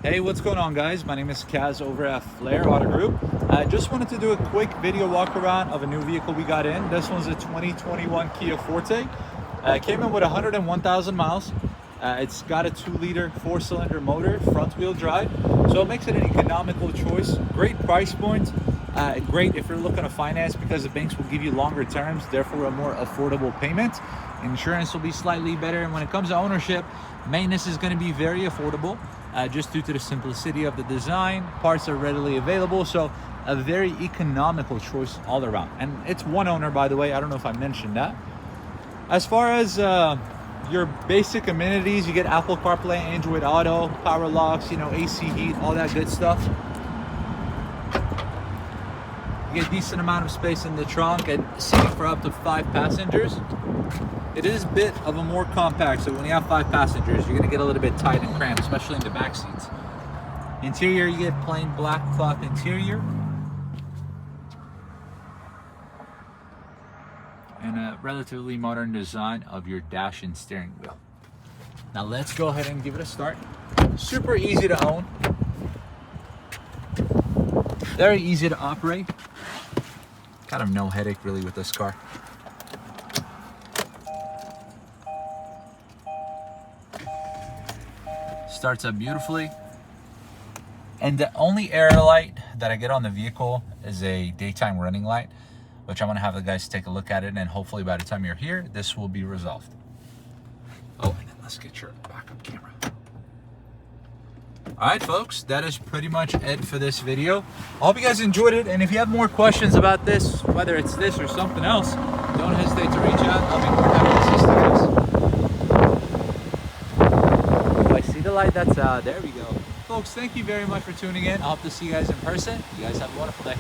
Hey, what's going on, guys? My name is Kaz over at Flair Auto Group. I just wanted to do a quick video walk around of a new vehicle we got in. This one's a 2021 Kia Forte. It came in with 101,000 miles. It's got a 2-liter 4-cylinder motor, front wheel drive, so it makes it an economical choice. Great price point. Great if you're looking to finance, because the banks will give you longer terms, therefore a more affordable payment. Insurance will be slightly better, and when it comes to ownership, maintenance is going to be very affordable, just due to the simplicity of the design. Parts are readily available, so a very economical choice all around. And it's one owner, by the way. I don't know if I mentioned that. As far as your basic amenities, you get Apple CarPlay, Android Auto, power locks, AC heat, all that good stuff. You get a decent amount of space in the trunk and seating for up to 5 passengers. It is a bit of a more compact, so when you have 5 passengers, you're gonna get a little bit tight and cramped, especially in the back seats. Interior, you get plain black cloth interior. And a relatively modern design of your dash and steering wheel. Now let's go ahead and give it a start. Super easy to own. Very easy to operate. Kind of no headache really with this car. Starts up beautifully. And the only error light that I get on the vehicle is a daytime running light, which I'm gonna have the guys take a look at it, and hopefully by the time you're here, this will be resolved. Oh, and then let's get your backup camera. All right, folks, that is pretty much it for this video. I hope you guys enjoyed it, and if you have more questions about this, whether it's this or something else, don't hesitate to reach out. I'll be more than happy to assist you guys. If I see the light, that's there we go. Folks, thank you very much for tuning in. I hope to see you guys in person. You guys have a wonderful day.